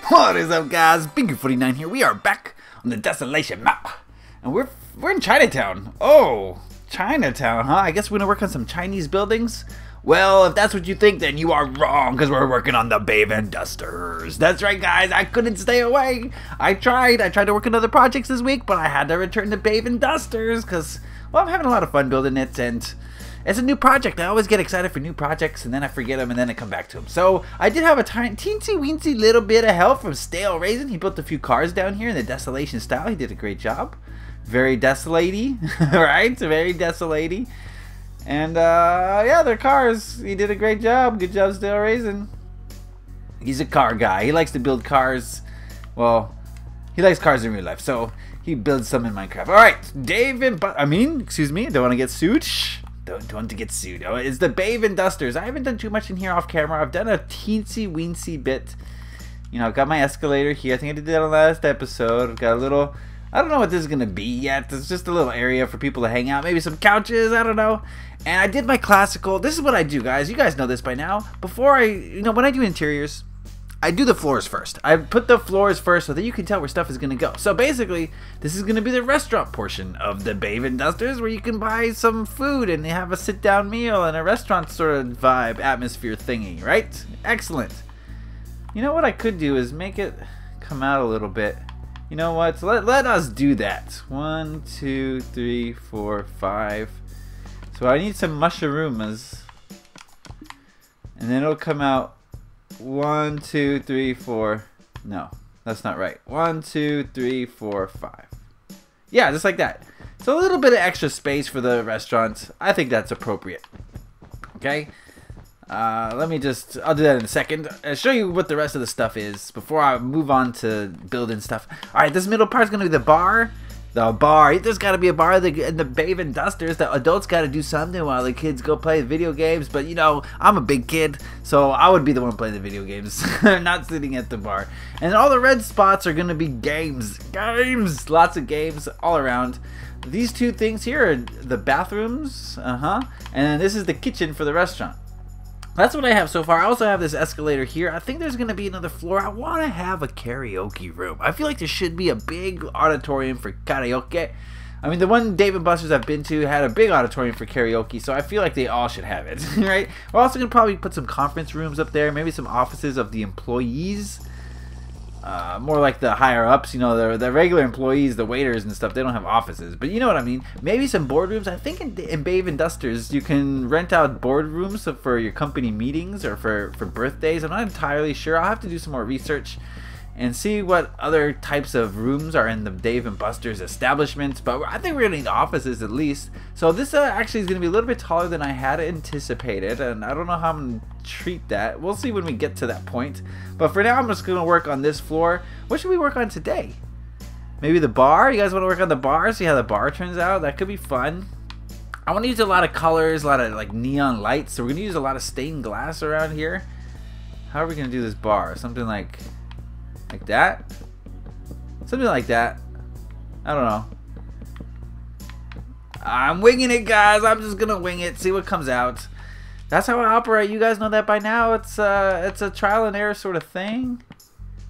What is up, guys? Beancrew49 here. We are back on the Desolation map, and we're in Chinatown. Oh, Chinatown, huh? I guess we're gonna work on some Chinese buildings. Well, if that's what you think, then you are wrong, because we're working on the Bave Dusters. That's right, guys. I couldn't stay away. I tried to work on other projects this week, but I had to return to Bave Dusters because, well, I'm having a lot of fun building it, and it's a new project. I always get excited for new projects, and then I forget them, and then I come back to them. So I did have a teensy-weensy little bit of help from Stale Raisin. He built a few cars down here in the Desolation style. He did a great job. Very desolate-y, right? Very desolate-y. And, yeah, they're cars. He did a great job. Good job, Stale Raisin. He's a car guy. He likes to build cars. Well, he likes cars in real life, so he builds some in Minecraft. All right, excuse me, don't want to get sued. Shh. Don't want to get sued. Oh, it's the Bave Dusters. I haven't done too much in here off camera. I've done a teensy-weensy bit. You know, I've got my escalator here. I think I did that on the last episode. I've got a little... I don't know what this is going to be yet. It's just a little area for people to hang out. Maybe some couches. I don't know. And I did my classical. This is what I do, guys. You guys know this by now. Before when I do interiors, I do the floors first. I put the floors first so that you can tell where stuff is going to go. So basically, this is going to be the restaurant portion of the Bave Dusters, where you can buy some food and have a sit-down meal and a restaurant sort of vibe, atmosphere thingy, right? Excellent. You know what I could do is make it come out a little bit. You know what? So let us do that. 1, 2, 3, 4, 5. So I need some mushrooms. And then it'll come out 1, 2, 3, 4. No, that's not right. 1, 2, 3, 4, 5. Yeah, just like that. So a little bit of extra space for the restaurant. I think that's appropriate. Okay. I'll do that in a second. I'll show you what the rest of the stuff is before I move on to building stuff. Alright, this middle part is going to be the bar. There's got to be a bar in the Bave Dusters. The adults got to do something while the kids go play video games. But, you know, I'm a big kid, so I would be the one playing the video games, not sitting at the bar. And all the red spots are going to be games. Lots of games all around. These two things here are the bathrooms. And then this is the kitchen for the restaurant. That's what I have so far. I also have this escalator here. I think there's going to be another floor. I want to have a karaoke room. I feel like there should be a big auditorium for karaoke. I mean, the one Dave & Buster's I've been to had a big auditorium for karaoke, so I feel like they all should have it, right? We're also going to probably put some conference rooms up there, maybe some offices of the employees. More like the higher ups, you know, the regular employees, the waiters and stuff, they don't have offices, but you know what I mean. Maybe some boardrooms. I think in Bave Dusters you can rent out boardrooms for your company meetings or for birthdays. I'm not entirely sure. I'll have to do some more research and see what other types of rooms are in the Dave & Buster's establishments, but I think we're going to need offices at least. So this actually is going to be a little bit taller than I had anticipated, and I don't know how I'm going to treat that. We'll see when we get to that point. But for now, I'm just going to work on this floor. What should we work on today? Maybe the bar? You guys want to work on the bar? See how the bar turns out? That could be fun. I want to use a lot of colors, a lot of like neon lights, so we're going to use a lot of stained glass around here. How are we going to do this bar? Something like that? Something like that. I don't know. I'm winging it, guys. I'm just gonna wing it, see what comes out. That's how I operate. You guys know that by now. It's a trial and error sort of thing.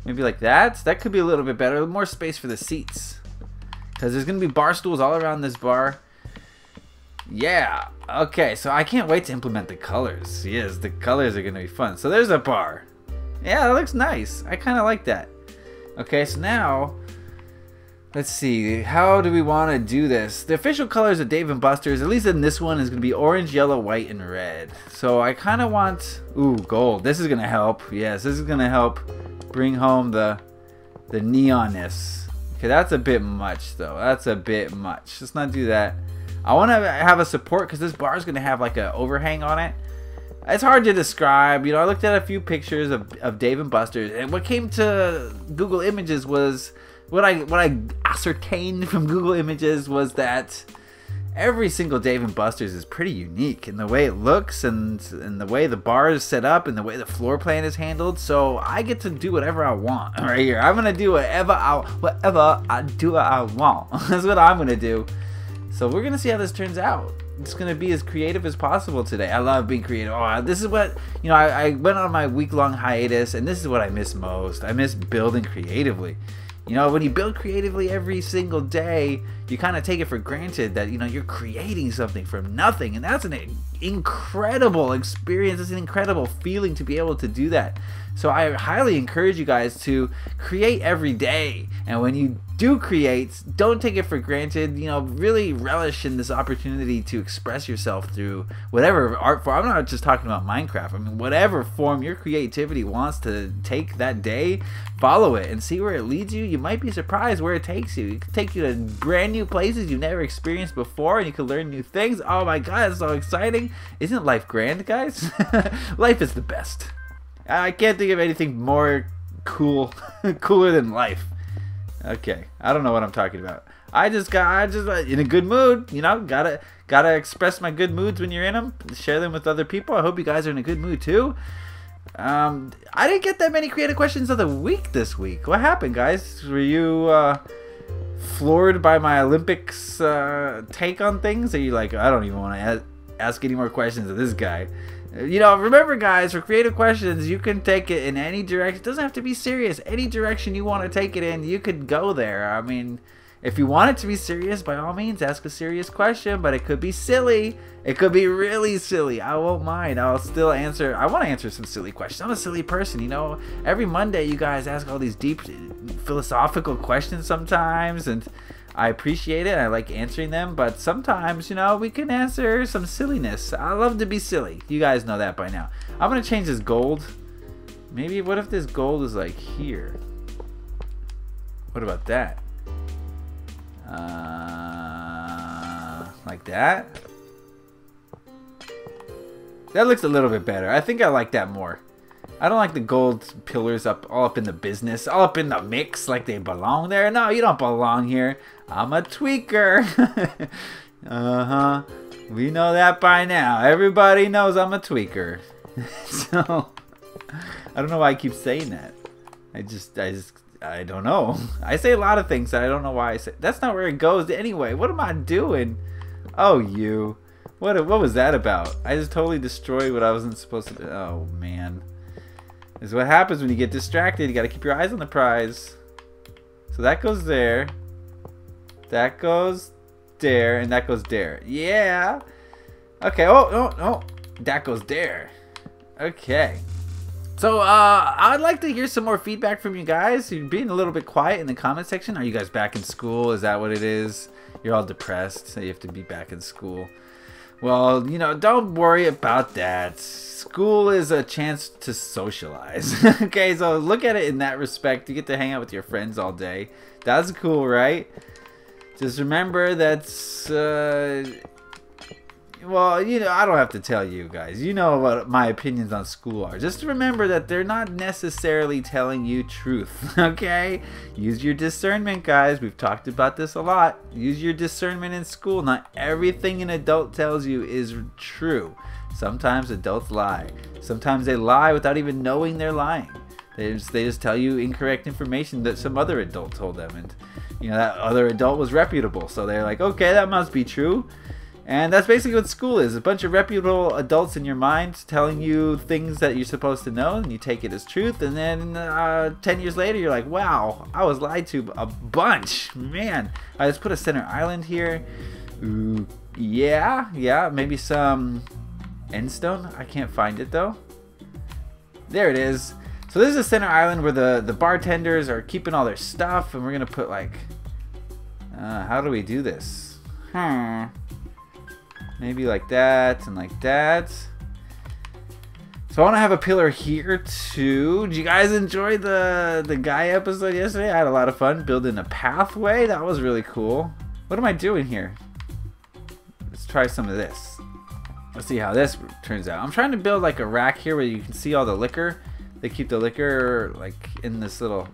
Maybe like that. That could be a little bit better. More space for the seats, because there's gonna be bar stools all around this bar. Yeah. Okay, so I can't wait to implement the colors. Yes, the colors are gonna be fun. So there's a bar. Yeah, that looks nice. I kind of like that. Okay, so now, let's see. How do we want to do this? The official colors of Dave & Buster's, at least in this one, is going to be orange, yellow, white, and red. So I kind of want... Ooh, gold. This is going to help. Yes, this is going to help bring home the neonness. Okay, that's a bit much, though. That's a bit much. Let's not do that. I want to have a support, because this bar is going to have like an overhang on it. It's hard to describe. You know, I looked at a few pictures of Dave & Buster's, and what came to Google Images was what I ascertained from Google Images was that every single Dave & Buster's is pretty unique in the way it looks and the way the bar is set up and the way the floor plan is handled. So I get to do whatever I want right here. I'm gonna do whatever I want. That's what I'm gonna do. So we're gonna see how this turns out. just gonna be as creative as possible today. I love being creative. Oh, this is what, you know, I went on my week-long hiatus, and this is what I miss most. I miss building creatively. You know, when you build creatively every single day, you kind of take it for granted that, you know, you're creating something from nothing. And that's an incredible experience. It's an incredible feeling to be able to do that. So I highly encourage you guys to create every day. And when you do create, don't take it for granted. You know, really relish in this opportunity to express yourself through whatever art form. I'm not just talking about Minecraft. I mean, whatever form your creativity wants to take that day, follow it and see where it leads you. You might be surprised where it takes you. It can take you to brand new places you've never experienced before, and you can learn new things. Oh my god, it's so exciting. Isn't life grand, guys? Life is the best. I can't think of anything more cooler than life. Okay, I don't know what I'm talking about. I just in a good mood, you know. Gotta express my good moods when you're in them. Share them with other people. I hope you guys are in a good mood too. I didn't get that many creative questions of the week this week. What happened, guys? Were you floored by my Olympics take on things? Are you like, I don't even want to ask any more questions of this guy? You know, remember guys, for creative questions, you can take it in any direction. It doesn't have to be serious. Any direction you want to take it in, you could go there. I mean, if you want it to be serious, by all means, ask a serious question, but it could be silly. It could be really silly. I won't mind. I'll still answer. I want to answer some silly questions. I'm a silly person, you know. Every Monday, you guys ask all these deep philosophical questions sometimes, and I appreciate it. I like answering them, but sometimes, you know, we can answer some silliness. I love to be silly. You guys know that by now. I'm going to change this gold. Maybe, what if this gold is like here? What about that? Like that? That looks a little bit better. I think I like that more. I don't like the gold pillars all up in the business, all up in the mix like they belong there. No, you don't belong here. I'm a tweaker. We know that by now. Everybody knows I'm a tweaker. So, I don't know why I keep saying that. I don't know. I say a lot of things that I don't know why I say. That's not where it goes anyway. What am I doing? Oh, you. What was that about? I just totally destroyed what I wasn't supposed to do. Oh, man. This is what happens when you get distracted. You got to keep your eyes on the prize. So that goes there. That goes there. And that goes there. Yeah. Okay. Oh, no, no. That goes there. Okay. So, I'd like to hear some more feedback from you guys. You're being a little bit quiet in the comment section. Are you guys back in school? Is that what it is? You're all depressed, so you have to be back in school. Well, you know, don't worry about that. School is a chance to socialize. Okay, so look at it in that respect. You get to hang out with your friends all day. That's cool, right? Just remember that's... well, you know, I don't have to tell you guys. You know what my opinions on school are. Just remember that they're not necessarily telling you truth, okay? Use your discernment, guys. We've talked about this a lot. Use your discernment in school. Not everything an adult tells you is true. Sometimes adults lie. Sometimes they lie without even knowing they're lying. They just tell you incorrect information that some other adult told them. And, you know, that other adult was reputable. So they're like, okay, that must be true. And that's basically what school is. A bunch of reputable adults in your mind telling you things that you're supposed to know, and you take it as truth. And then 10 years later, you're like, wow, I was lied to a bunch. Man, let's put a center island here. Ooh, yeah, maybe some endstone. I can't find it, though. There it is. So this is a center island where the bartenders are keeping all their stuff. And we're going to put, like... how do we do this? Maybe like that and like that. So I want to have a pillar here too. Did you guys enjoy the Gaia episode yesterday? I had a lot of fun building a pathway. That was really cool. What am I doing here? Let's try some of this. Let's see how this turns out. I'm trying to build like a rack here where you can see all the liquor. They keep the liquor like in this little...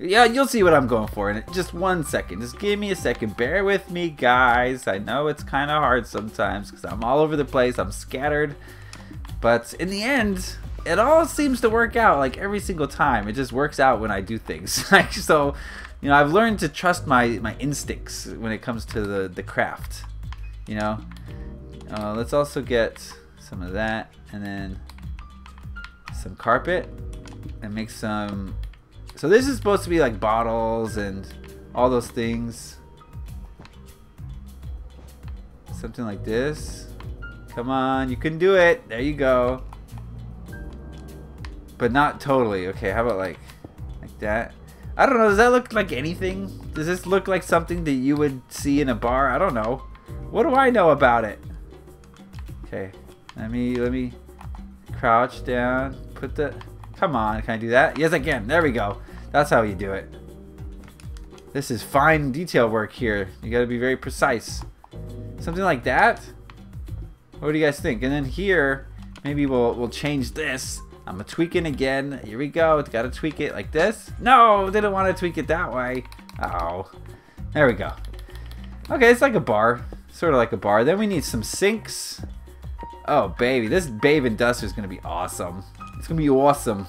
Yeah, you'll see what I'm going for in just 1 second. Just give me a second. Bear with me, guys. I know it's kind of hard sometimes because I'm all over the place. I'm scattered. But in the end, it all seems to work out like every single time. It just works out when I do things. So, you know, I've learned to trust my instincts when it comes to the craft. You know? Let's also get some of that, and then some carpet, and make some. So this is supposed to be like bottles and all those things. Something like this. Come on, you can do it. There you go. But not totally. Okay, how about like that? I don't know. Does that look like anything? Does this look like something that you would see in a bar? I don't know. What do I know about it? Okay, let me crouch down. Put the. Come on, can I do that? Yes, I can. There we go. That's how you do it. This is fine detail work here. You got to be very precise. Something like that. What do you guys think? And then here, maybe we'll change this. I'm gonna tweak it again. Here we go. It's got to tweak it like this. No, didn't want to tweak it that way. Oh, there we go. Okay, it's like a bar, sort of like a bar. Then we need some sinks. Oh baby, this Bave Dusters is gonna be awesome. It's gonna be awesome.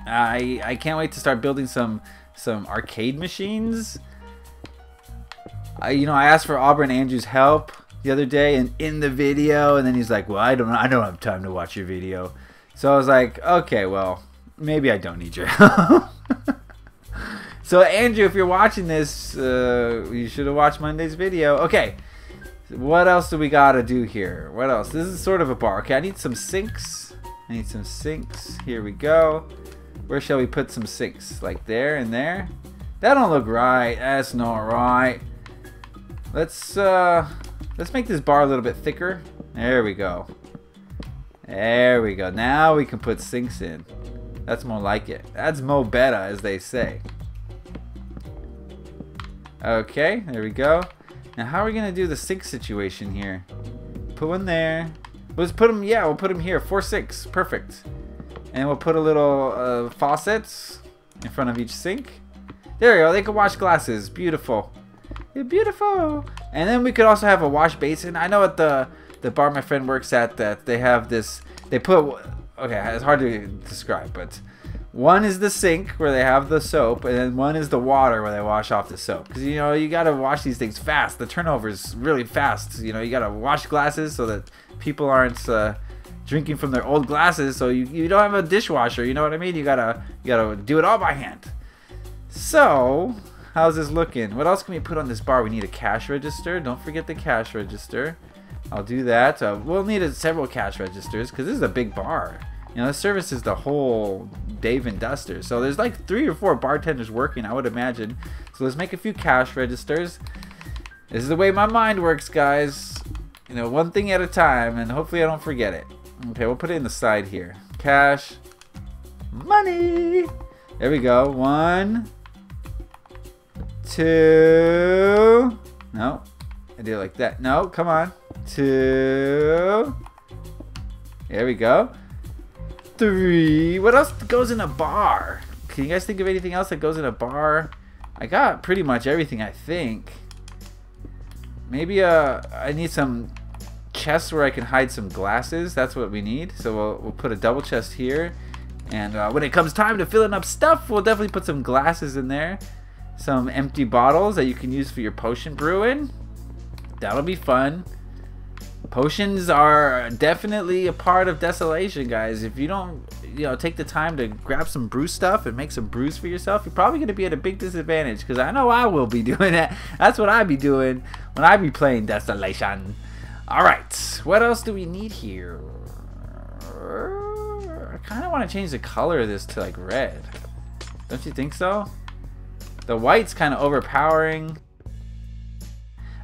I can't wait to start building some arcade machines. I asked for Auburn Andrews' help the other day and in the video, and then he's like, well, I don't have time to watch your video. So I was like, okay, well, maybe I don't need your help. So Andrew, if you're watching this, you should have watched Monday's video. Okay, what else do we gotta do here? What else? This is sort of a bar. Okay, I need some sinks. Here we go. Where shall we put some sinks? Like there and there? That don't look right. That's not right. Let's make this bar a little bit thicker. There we go. There we go. Now we can put sinks in. That's more like it. That's mo better, as they say. Okay, there we go. Now how are we gonna do the sink situation here? Put one there. Let's put them. Yeah, we'll put them here. 4 sinks. Perfect. And we'll put a little faucets in front of each sink. There we go. They can wash glasses. Beautiful. You're beautiful. And then we could also have a wash basin. I know at the bar my friend works at that they have this. They put. Okay, it's hard to describe, but one is the sink where they have the soap, and then one is the water where they wash off the soap. Because you gotta wash these things fast. The turnover is really fast. You gotta wash glasses so that people aren't drinking from their old glasses. So you don't have a dishwasher. You know what I mean? You gotta do it all by hand. So how's this looking? What else can we put on this bar? We need a cash register. Don't forget the cash register. I'll do that. We'll need several cash registers because this is a big bar. This services the whole Bave Dusters. So there's like 3 or 4 bartenders working, I would imagine. So let's make a few cash registers. This is the way my mind works, guys. One thing at a time, and hopefully I don't forget it. Okay, we'll put it in the side here. Cash. Money. There we go. 1, 2. No. I did it like that. No, come on. 2. There we go. 3. What else goes in a bar? Can you guys think of anything else that goes in a bar? I got pretty much everything, I think. Maybe I need some chests where I can hide some glasses. That's what we need. So we'll put a double chest here. And when it comes time to filling up stuff, we'll definitely put some glasses in there. Some empty bottles that you can use for your potion brewing. That'll be fun. Potions are definitely a part of Desolation, guys. If you don't, take the time to grab some brew stuff and make some brews for yourself, you're probably going to be at a big disadvantage, because I know I will be doing that. That's what I be doing when I be playing Desolation. Alright, what else do we need here? I kind of want to change the color of this to like red. Don't you think so? The white's kind of overpowering.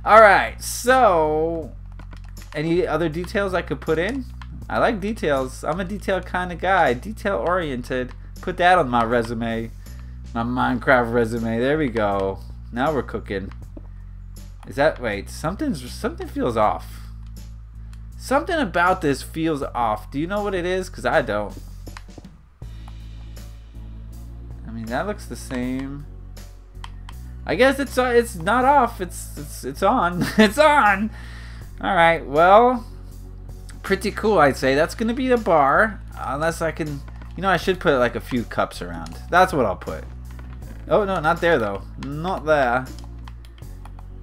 Alright, so any other details I could put in? I like details. I'm a detail kind of guy. Detail oriented. Put that on my resume. My Minecraft resume. There we go. Now we're cooking. Is that, wait, something feels off. Something about this feels off. Do you know what it is? Because I don't. I mean, that looks the same. I guess it's not off. It's on. It's on. All right. Well, pretty cool, I'd say. That's gonna be the bar, unless I can. I should put like a few cups around. That's what I'll put. Oh no, not there though. Not there.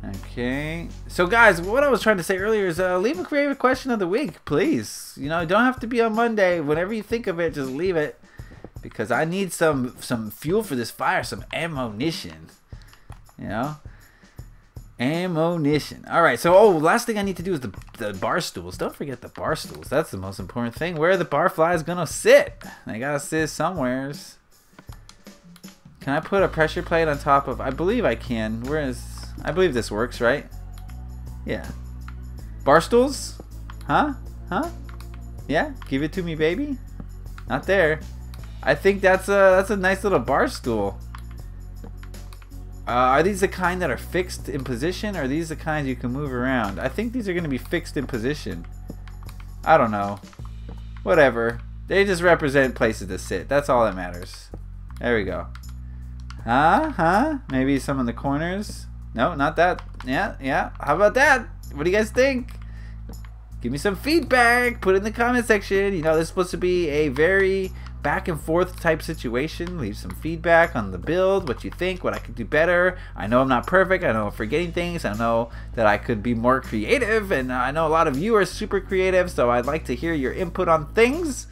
Okay. So guys, what I was trying to say earlier is leave a creative question of the week, please. You know, don't have to be on Monday. Whenever you think of it, just leave it. Because I need some fuel for this fire, some ammunition. You know? Ammunition. Alright, so last thing I need to do is the bar stools. Don't forget the bar stools. That's the most important thing. Where are the bar flies gonna sit? They gotta sit somewheres. Can I put a pressure plate on top of... I believe I can. Where is... I believe this works, right? Yeah. Bar stools? Huh? Huh? Yeah? Give it to me, baby? Not there. I think that's a nice little bar stool. Are these the kind that are fixed in position, or are these the kinds you can move around? I think these are going to be fixed in position. I don't know. Whatever. They just represent places to sit. That's all that matters. There we go. Huh? Maybe some in the corners? No, not that. Yeah. How about that? What do you guys think? Give me some feedback. Put it in the comment section. You know, this is supposed to be a very back and forth type situation. Leave some feedback on the build, what you think, what I could do better. I know I'm not perfect. I know I'm forgetting things. I know that I could be more creative, and I know a lot of you are super creative, so I'd like to hear your input on things.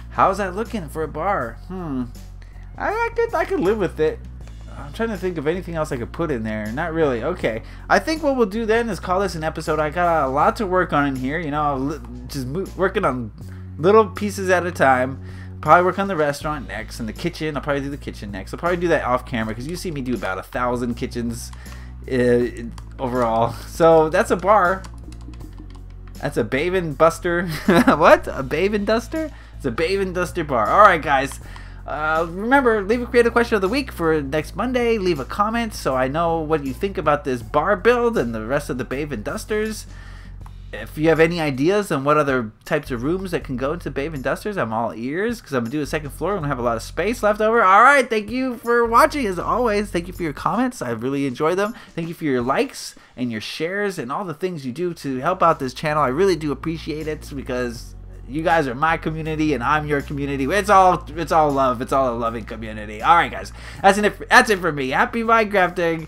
How's that looking for a bar? I could live with it. I'm trying to think of anything else I could put in there. Not really. Okay. I think what we'll do then is call this an episode. I got a lot to work on in here. You know, just working on little pieces at a time. Probably work on the restaurant next, and the kitchen. I'll probably do the kitchen next. I'll probably do that off camera because you see me do about 1,000 kitchens overall. So that's a bar. That's a Bave Buster. What? A Bave Duster? It's a Bave Duster bar. All right, guys. Remember, leave a creative question of the week for next Monday. Leave a comment so I know what you think about this bar build and the rest of the Bave Dusters. If you have any ideas on what other types of rooms that can go into Bave Dusters, I'm all ears because I'm going to do a second floor. I'm going to have a lot of space left over. Alright, thank you for watching as always. Thank you for your comments. I really enjoy them. Thank you for your likes and your shares and all the things you do to help out this channel. I really do appreciate it because you guys are my community and I'm your community. It's all love. It's all a loving community. Alright, guys. That's it for me. Happy Minecrafting.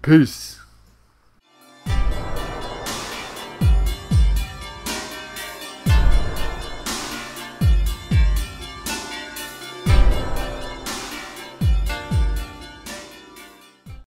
Peace.